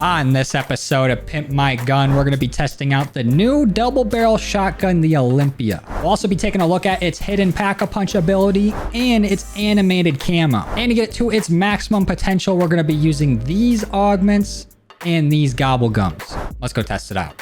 On this episode of Pimp My Gun, we're going to be testing out the new double barrel shotgun, the Olympia. We'll also be taking a look at its hidden pack-a-punch ability and its animated camo. And to get to its maximum potential, we're going to be using these augments and these gobble gums. Let's go test it out.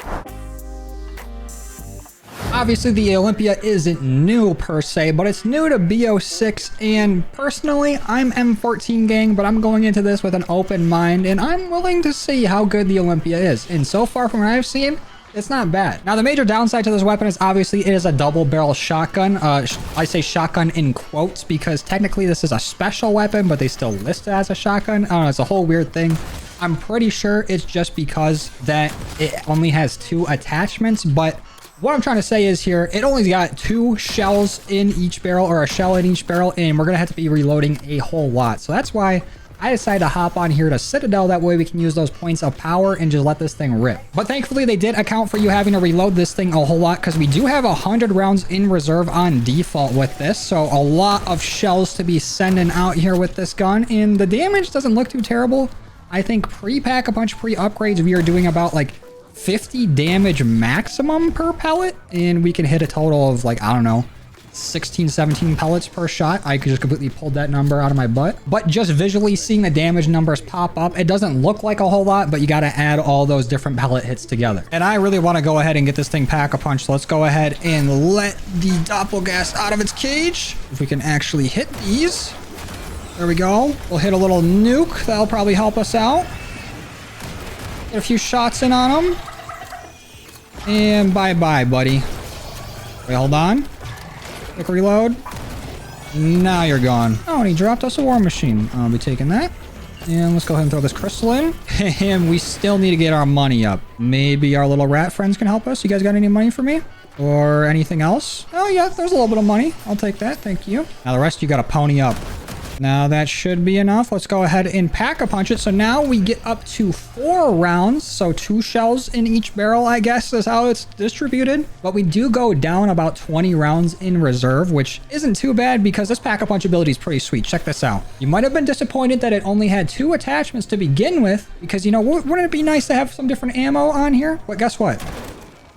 Obviously, the Olympia isn't new per se, but it's new to BO6, and personally, I'm M14 gang, but I'm going into this with an open mind, and I'm willing to see how good the Olympia is. And so far from what I've seen, it's not bad. Now, the major downside to this weapon is obviously it is a double barrel shotgun. I say shotgun in quotes because technically this is a special weapon, but they still list it as a shotgun. I don't know, it's a whole weird thing. I'm pretty sure it's just because that it only has 2 attachments, but what I'm trying to say is here, it only got 2 shells in each barrel, or a shell in each barrel, and we're going to have to be reloading a whole lot. So that's why I decided to hop on here to Citadel. That way we can use those points of power and just let this thing rip. But thankfully, they did account for you having to reload this thing a whole lot because we do have 100 rounds in reserve on default with this. So a lot of shells to be sending out here with this gun, and the damage doesn't look too terrible. I think pre-pack-a-punch, pre-upgrades, we are doing about like 50 damage maximum per pellet, and we can hit a total of like, I don't know, 16, 17 pellets per shot. I could just completely pulled that number out of my butt. But just visually seeing the damage numbers pop up, it doesn't look like a whole lot, but you got to add all those different pellet hits together. And I really want to go ahead and get this thing pack-a-punch. So let's go ahead and let the doppelgas out of its cage. If we can actually hit these. There we go. We'll hit a little nuke. That'll probably help us out. Get a few shots in on him. And bye-bye, buddy. Wait, hold on. Quick reload. Now you're gone. Oh, and he dropped us a war machine. I'll be taking that. And let's go ahead and throw this crystal in. And we still need to get our money up. Maybe our little rat friends can help us. You guys got any money for me? Or anything else? Oh, yeah, there's a little bit of money. I'll take that. Thank you. Now, the rest you got to pony up. Now that should be enough. Let's go ahead and pack-a-punch it. So now we get up to 4 rounds. So 2 shells in each barrel, I guess, is how it's distributed. But we do go down about 20 rounds in reserve, which isn't too bad because this pack-a-punch ability is pretty sweet. Check this out. You might have been disappointed that it only had 2 attachments to begin with because, you know, wouldn't it be nice to have some different ammo on here? But guess what?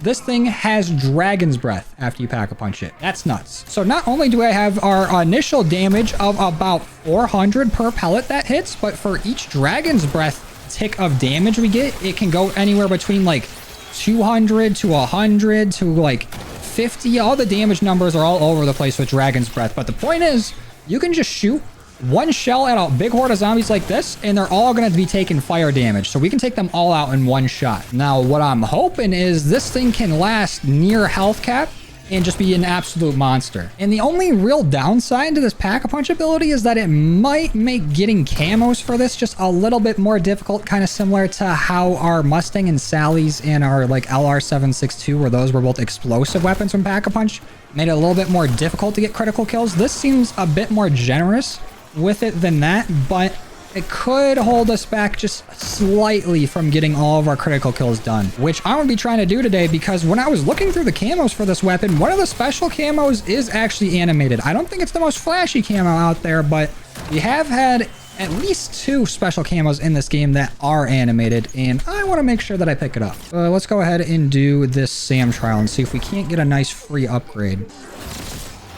This thing has Dragon's Breath after you pack-a-punch it. That's nuts. So not only do I have our initial damage of about 400 per pellet that hits, but for each Dragon's Breath tick of damage we get, it can go anywhere between like 200 to 100 to like 50. All the damage numbers are all over the place with Dragon's Breath. But the point is, you can just shoot 1 shell at a big horde of zombies like this, and they're all going to be taking fire damage. So we can take them all out in 1 shot. Now, what I'm hoping is this thing can last near health cap and just be an absolute monster. And the only real downside to this pack-a-punch ability is that it might make getting camos for this just a little bit more difficult, kind of similar to how our Mustang and Sally's and our like LR762, where those were both explosive weapons from pack-a-punch, made it a little bit more difficult to get critical kills. This seems a bit more generous with it than that, but it could hold us back just slightly from getting all of our critical kills done, which I'm gonna be trying to do today because when I was looking through the camos for this weapon, one of the special camos is actually animated. I don't think it's the most flashy camo out there, but we have had at least 2 special camos in this game that are animated, and I want to make sure that I pick it up. Let's go ahead and do this SAM trial and see if we can't get a nice free upgrade.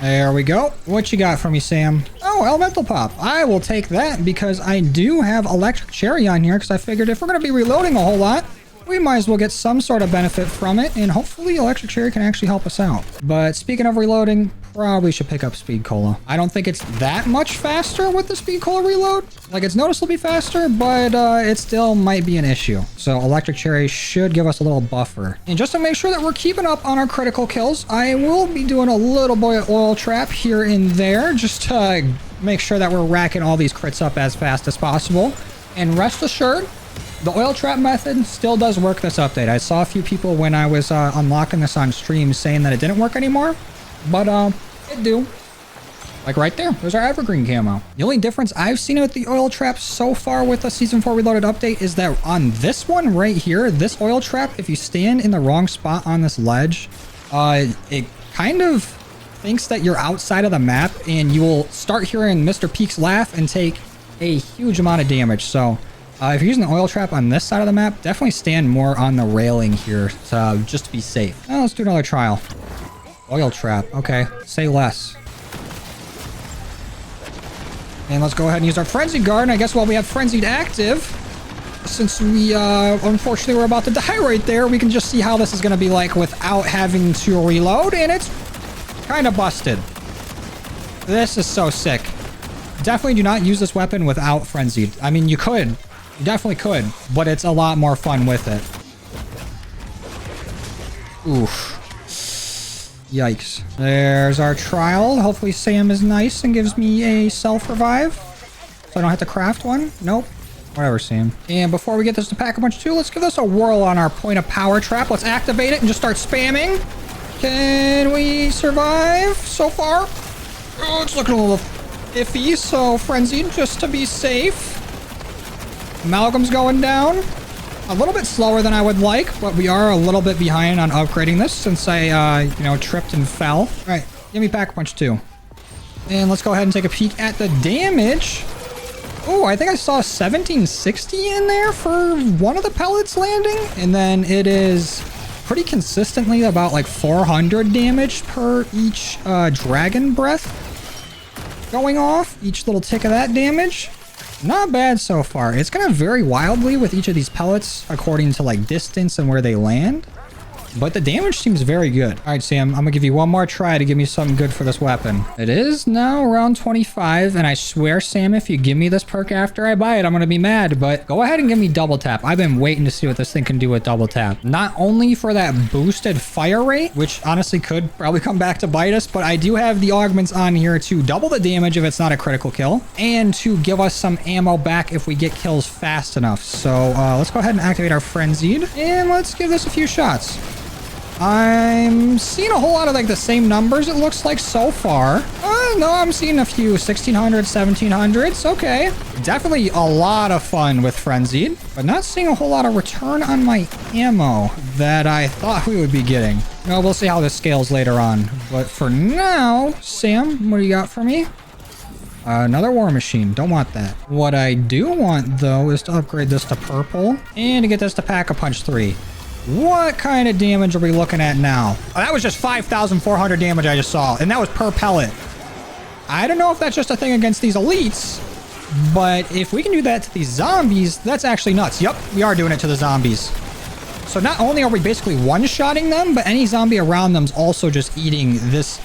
There we go. What you got for me, Sam? Oh, elemental pop. I will take that because I do have electric cherry on here because I figured if we're going to be reloading a whole lot, we might as well get some sort of benefit from it, and hopefully electric cherry can actually help us out. But speaking of reloading, probably should pick up speed cola. I don't think it's that much faster with the speed cola reload. Like, it's noticeably faster, but it still might be an issue. So electric cherry should give us a little buffer. And just to make sure that we're keeping up on our critical kills, I will be doing a little bit of oil trap here and there just to make sure that we're racking all these crits up as fast as possible. And rest assured, the oil trap method still does work this update. I saw a few people when I was unlocking this on stream saying that it didn't work anymore, but it do. Like right there, there's our evergreen camo. The only difference I've seen with the oil trap so far with the Season 4 Reloaded update is that on this one right here, this oil trap, if you stand in the wrong spot on this ledge, it kind of thinks that you're outside of the map, and you will start hearing Mr. Peaks laugh and take a huge amount of damage. So If you're using the oil trap on this side of the map, definitely stand more on the railing here just to be safe. Let's do another trial. Oil trap. Okay. Say less. And let's go ahead and use our Frenzied Guard. And I guess while we have Frenzied active, since we unfortunately were about to die right there, we can just see how this is going to be like without having to reload. And it's kind of busted. This is so sick. Definitely do not use this weapon without Frenzied. I mean, you could. You definitely could. But it's a lot more fun with it. Oof. Yikes. There's our trial. Hopefully Sam is nice and gives me a self-revive. So I don't have to craft one. Nope. Whatever, Sam. And before we get this to Pack-a-Punch 2, let's give this a whirl on our point of power trap. Let's activate it and just start spamming. Can we survive so far? Oh, it's looking a little iffy, so Frenzied just to be safe. Amalgam's going down. A little bit slower than I would like, but we are a little bit behind on upgrading this since I, tripped and fell. All right, give me Pack-a-Punch 2. And let's go ahead and take a peek at the damage. Oh, I think I saw 1760 in there for one of the pellets landing. And then it is pretty consistently about like 400 damage per each dragon breath going off. Each little tick of that damage. Not bad so far. It's going to vary wildly with each of these pellets according to like distance and where they land. But the damage seems very good. All right, Sam, I'm going to give you one more try to give me something good for this weapon. It is now around 25, and I swear, Sam, if you give me this perk after I buy it, I'm going to be mad. But go ahead and give me double tap. I've been waiting to see what this thing can do with double tap. Not only for that boosted fire rate, which honestly could probably come back to bite us, but I do have the augments on here to double the damage if it's not a critical kill, and to give us some ammo back if we get kills fast enough. So let's go ahead and activate our Frenzied, and let's give this a few shots. I'm seeing a whole lot of like the same numbers it looks like so far. No, I'm seeing a few 1600s, 1700s. Okay. Definitely a lot of fun with Frenzied, but not seeing a whole lot of return on my ammo that I thought we would be getting. No, we'll see how this scales later on. But for now, Sam, what do you got for me? Another war machine. Don't want that. What I do want, though, is to upgrade this to purple and to get this to Pack-a-Punch 3. What kind of damage are we looking at now? Oh, that was just 5,400 damage I just saw, and that was per pellet. I don't know if that's just a thing against these elites, but if we can do that to these zombies, that's actually nuts. Yep, we are doing it to the zombies. So not only are we basically one-shotting them, but any zombie around them is also just eating this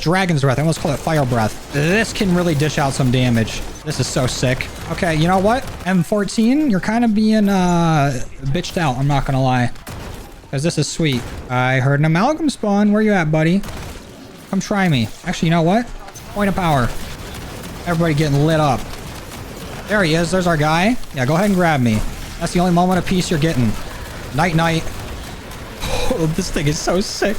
dragon's breath. And let's call it fire breath. This can really dish out some damage. This is so sick. Okay, you know what? M14, you're kind of being bitched out. I'm not gonna lie, because this is sweet. I heard an amalgam spawn. Where you at, buddy? Come try me. Actually, you know what? Point of power. Everybody getting lit up. There he is. There's our guy. Yeah, go ahead and grab me. That's the only moment of peace you're getting. Night, night. Oh, this thing is so sick.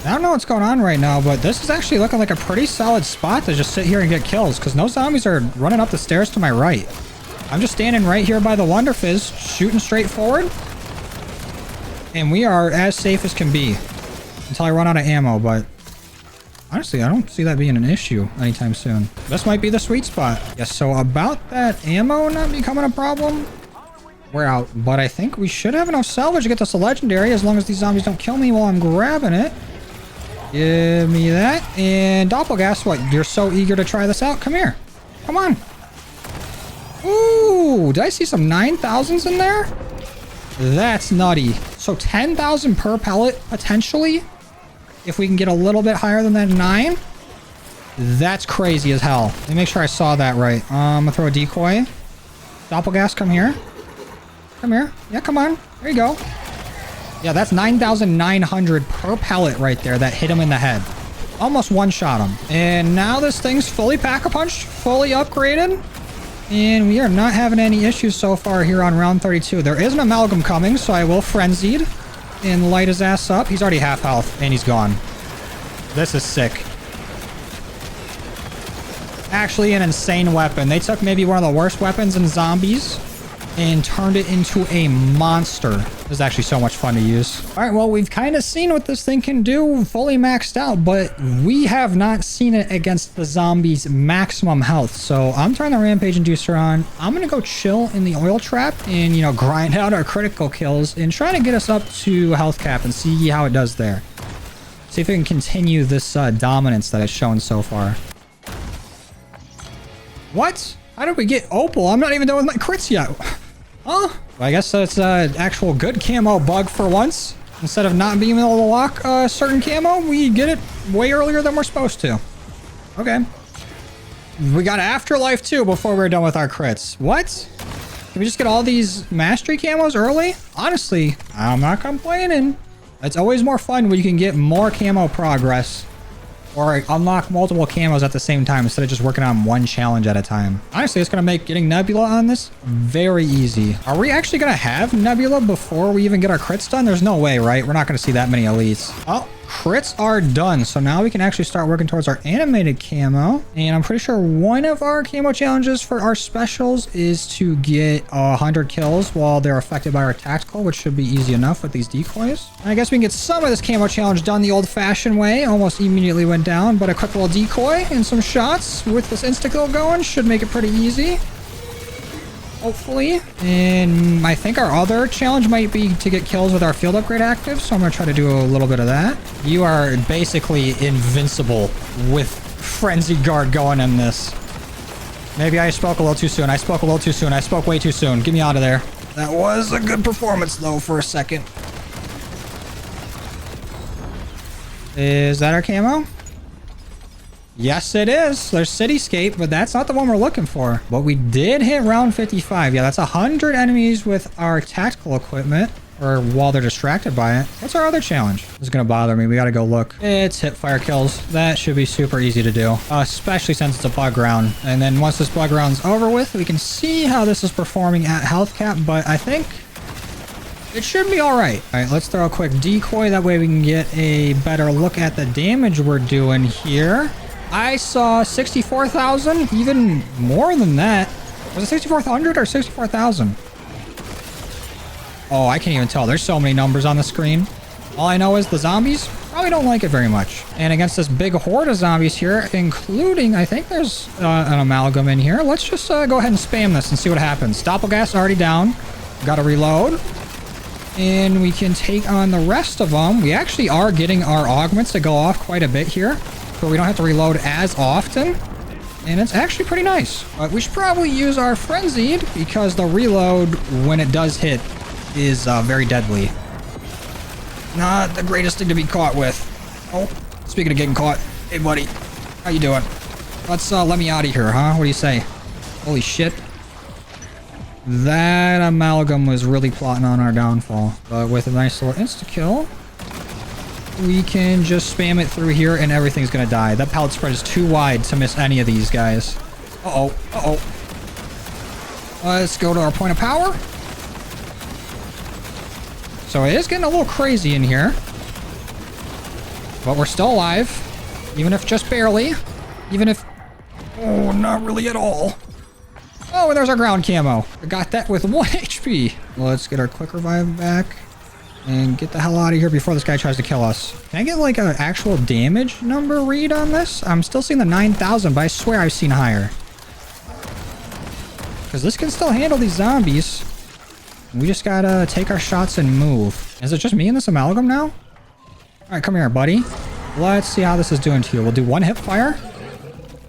I don't know what's going on right now, but this is actually looking like a pretty solid spot to just sit here and get kills, because no zombies are running up the stairs to my right. I'm just standing right here by the Wonder Fizz, shooting straight forward. And we are as safe as can be until I run out of ammo, but honestly, I don't see that being an issue anytime soon. This might be the sweet spot. Yes, so about that ammo not becoming a problem, we're out. But I think we should have enough salvage to get this a legendary, as long as these zombies don't kill me while I'm grabbing it. Give me that. And Doppelgas, what? You're so eager to try this out? Come here. Come on. Ooh, did I see some 9,000s in there? That's nutty. So 10,000 per pellet, potentially. If we can get a little bit higher than that 9. That's crazy as hell. Let me make sure I saw that right. I'm gonna throw a decoy. Doppelgas, come here. Come here. Yeah, come on. There you go. Yeah, that's 9,900 per pellet right there that hit him in the head. Almost one-shot him. And now this thing's fully pack-a-punched, fully upgraded. And we are not having any issues so far here on round 32. There is an amalgam coming, so I will Frenzied and light his ass up. He's already half health, and he's gone. This is sick. Actually, an insane weapon. They took maybe one of the worst weapons in zombies and turned it into a monster. This is actually so much fun to use. All right, well, we've kind of seen what this thing can do fully maxed out, but we have not seen it against the zombies' maximum health. So I'm turning the Rampage Inducer on. I'm going to go chill in the oil trap and, you know, grind out our critical kills and try to get us up to health cap and see how it does there. See if it can continue this dominance that it's shown so far. What? How did we get Opal? I'm not even done with my crits yet. Huh? Well, I guess that's an actual good camo bug for once. Instead of not being able to lock a certain camo, we get it way earlier than we're supposed to. Okay. We got Afterlife too before we're done with our crits. What? Can we just get all these mastery camos early? Honestly, I'm not complaining. It's always more fun when you can get more camo progress or unlock multiple camos at the same time instead of just working on one challenge at a time. Honestly, it's going to make getting Nebula on this very easy. Are we actually going to have Nebula before we even get our crits done? There's no way, right? We're not going to see that many elites. Oh, crits are done. So now we can actually start working towards our animated camo. And I'm pretty sure one of our camo challenges for our specials is to get 100 kills while they're affected by our tactical, which should be easy enough with these decoys. And I guess we can get some of this camo challenge done the old-fashioned way. Almost immediately went down, but a quick little decoy and some shots with this insta-kill going should make it pretty easy. Hopefully. And I think our other challenge might be to get kills with our field upgrade active, so I'm going to try to do a little bit of that. You are basically invincible with Frenzy Guard going in this. Maybe I spoke a little too soon. I spoke a little too soon. I spoke way too soon. Get me out of there. That was a good performance, though, for a second. Is that our camo? Yes, it is. There's Cityscape, but that's not the one we're looking for. But we did hit round 55. Yeah, that's 100 enemies with our tactical equipment, or while they're distracted by it. What's our other challenge? This is going to bother me. We got to go look. It's hip fire kills. That should be super easy to do, especially since it's a bug round. And then once this bug round's over with, we can see how this is performing at health cap, but I think it should be all right. All right, let's throw a quick decoy. That way we can get a better look at the damage we're doing here. I saw 64,000, even more than that. Was it 6,400 or 64,000? Oh, I can't even tell. There's so many numbers on the screen. All I know is the zombies probably don't like it very much. And against this big horde of zombies here, including, I think there's an amalgam in here. Let's just go ahead and spam this and see what happens. Doppelgas already down. Got to reload. And we can take on the rest of them. We actually are getting our augments to go off quite a bit here, but we don't have to reload as often, and it's actually pretty nice. But we should probably use our Frenzied because the reload, when it does hit, is very deadly. Not the greatest thing to be caught with. Oh, speaking of getting caught, hey buddy, how you doing? Let's let me out of here, huh? What do you say? Holy shit. That amalgam was really plotting on our downfall, but with a nice little insta-kill, we can just spam it through here and everything's gonna die. That pallet spread is too wide to miss any of these guys. Uh-oh, uh-oh. Let's go to our point of power. So it is getting a little crazy in here, but we're still alive, even if just barely. Even if, oh, not really at all. Oh, and there's our ground camo. I got that with 1 HP. Let's get our quick revive back and get the hell out of here before this guy tries to kill us. Can I get like an actual damage number read on this? I'm still seeing the 9,000, but I swear I've seen higher. Because this can still handle these zombies. We just gotta take our shots and move. Is it just me and this amalgam now? All right, come here, buddy. Let's see how this is doing to you. We'll do 1 hip fire.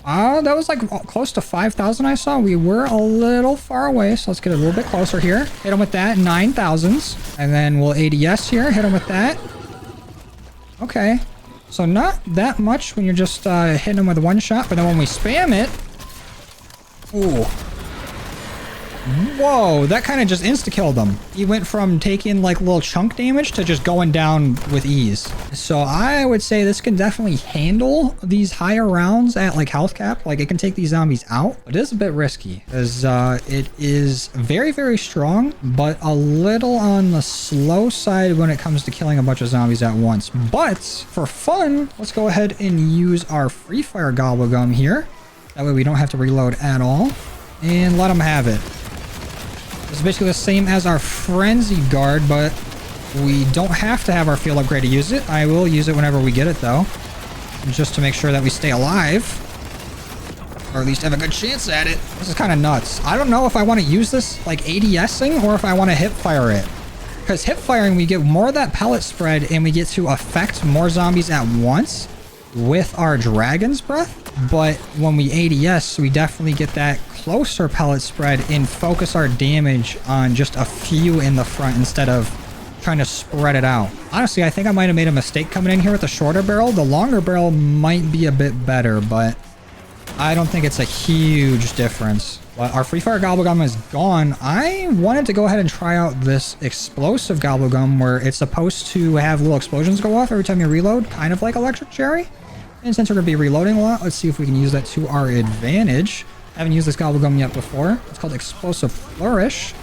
That was like close to 5,000 I saw. We were a little far away, so let's get a little bit closer here. Hit him with that, 9,000s. And then we'll ADS here, hit him with that. Okay. So not that much when you're just hitting him with 1 shot, but then when we spam it... Ooh. Whoa, that kind of just insta-killed him. He went from taking like little chunk damage to just going down with ease. So I would say this can definitely handle these higher rounds at like health cap. Like it can take these zombies out, but it is a bit risky because it is very, very strong, but a little on the slow side when it comes to killing a bunch of zombies at once. But for fun, let's go ahead and use our free fire gobblegum here. That way we don't have to reload at all and let them have it. It's basically the same as our Frenzy Guard, but we don't have to have our field upgrade to use it. I will use it whenever we get it, though, just to make sure that we stay alive, or at least have a good chance at it. This is kind of nuts. I don't know if I want to use this like ADSing or if I want to hip fire it. Because hip firing, we get more of that pellet spread and we get to affect more zombies at once with our Dragon's Breath. But when we ADS, we definitely get that closer pellet spread and focus our damage on just a few in the front instead of trying to spread it out. Honestly, I think I might have made a mistake coming in here with the shorter barrel. The longer barrel might be a bit better, but I don't think it's a huge difference. But our Free Fire Gobblegum is gone. I wanted to go ahead and try out this explosive Gobblegum where it's supposed to have little explosions go off every time you reload, kind of like Electric Cherry. And since we're going to be reloading a lot, let's see if we can use that to our advantage. I haven't used this Gobblegum yet before. It's called Explosive Flourish.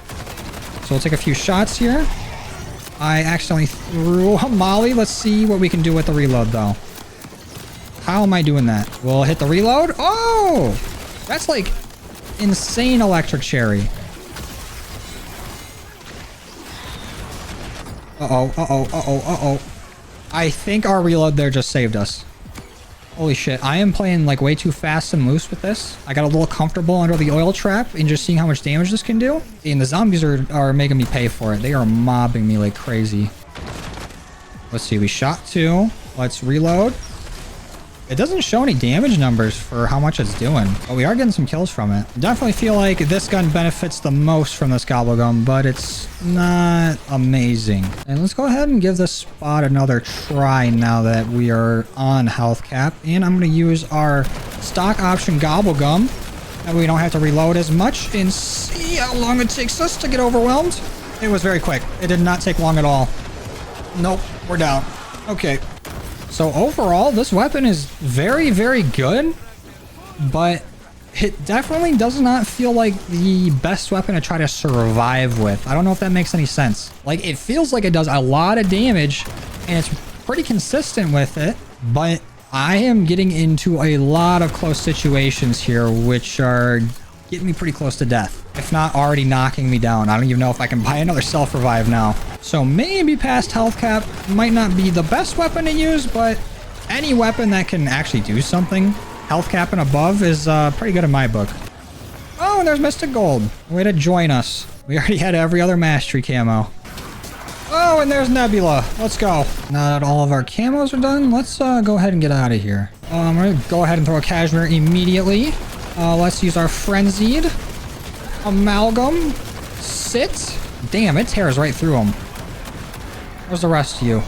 So we'll take a few shots here. I accidentally threw a molly. Let's see what we can do with the reload, though. How am I doing that? We'll hit the reload. Oh! That's like insane Electric Cherry. Uh-oh, uh-oh, uh-oh, uh-oh. I think our reload there just saved us. Holy shit, I am playing like way too fast and loose with this. I got a little comfortable under the oil trap and just seeing how much damage this can do. And the zombies are making me pay for it. They are mobbing me like crazy. Let's see, we shot 2. Let's reload. It doesn't show any damage numbers for how much it's doing, but we are getting some kills from it. Definitely feel like this gun benefits the most from this Gobblegum, but it's not amazing. And let's go ahead and give this spot another try now that we are on health cap. And I'm going to use our stock option Gobblegum, that we don't have to reload as much, and see how long it takes us to get overwhelmed. It was very quick. It did not take long at all. Nope, we're down. Okay. So overall, this weapon is very, very good, but it definitely does not feel like the best weapon to try to survive with. I don't know if that makes any sense. Like, it feels like it does a lot of damage, and it's pretty consistent with it, but I am getting into a lot of close situations here, which are getting me pretty close to death, if not already knocking me down. I don't even know if I can buy another self-revive now. So maybe past health cap might not be the best weapon to use, but any weapon that can actually do something, health cap and above, is pretty good in my book. Oh, and there's Mystic Gold. Way to join us. We already had every other mastery camo. Oh, and there's Nebula. Let's go. Now that all of our camos are done, let's go ahead and get out of here. I'm going to go ahead and throw a Cashmere immediately. Let's use our Frenzied. Amalgam. Sit. Damn, it tears right through them. Where's the rest of you?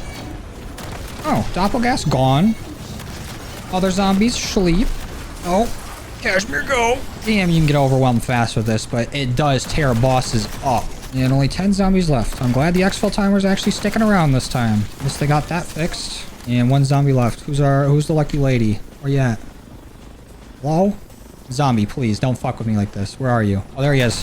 Oh, Doppelgas gone. Other zombies sleep. Oh, Cashmere go. Damn, you can get overwhelmed fast with this, but it does tear bosses up. And only 10 zombies left. I'm glad the exfil timer's actually sticking around this time. At least they got that fixed. And 1 zombie left. Who's the lucky lady? Where you at? Hello? Zombie, please, don't fuck with me like this. Where are you? Oh, there he is.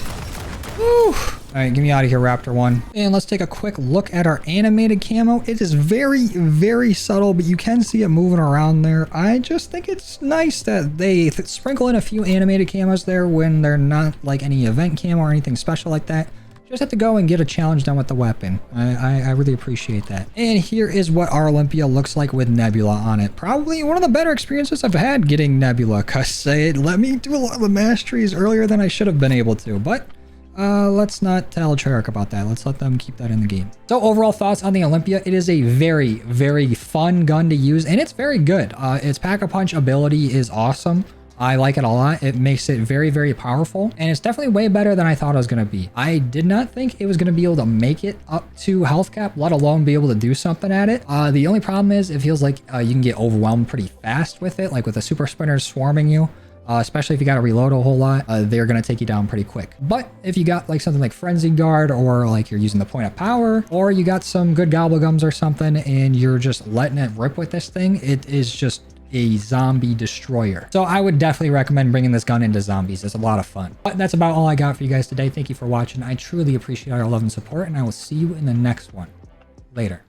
Woo! Alright, get me out of here, Raptor 1. And let's take a quick look at our animated camo. It is very, very subtle, but you can see it moving around there. I just think it's nice that they sprinkle in a few animated camos there when they're not like any event camo or anything special like that. Just have to go and get a challenge done with the weapon. I really appreciate that. And here is what our Olympia looks like with Nebula on it. Probably one of the better experiences I've had getting Nebula, because it let me do a lot of the masteries earlier than I should have been able to. But let's not tell Treyarch about that. Let's let them keep that in the game. So overall thoughts on the Olympia. It is a very, very fun gun to use, and it's very good. Its pack-a-punch ability is awesome. I like it a lot. It makes it very, very powerful, and it's definitely way better than I thought it was going to be. I did not think it was going to be able to make it up to health cap, let alone be able to do something at it. The only problem is it feels like you can get overwhelmed pretty fast with it, like with the super sprinters swarming you. Especially if you got to reload a whole lot, they're going to take you down pretty quick. But if you got like something like Frenzy Guard, or like you're using the point of power, or you got some good Gobblegums or something, and you're just letting it rip with this thing, it is just a zombie destroyer. So I would definitely recommend bringing this gun into zombies. It's a lot of fun. But that's about all I got for you guys today. Thank you for watching. I truly appreciate all your love and support, and I will see you in the next one. Later.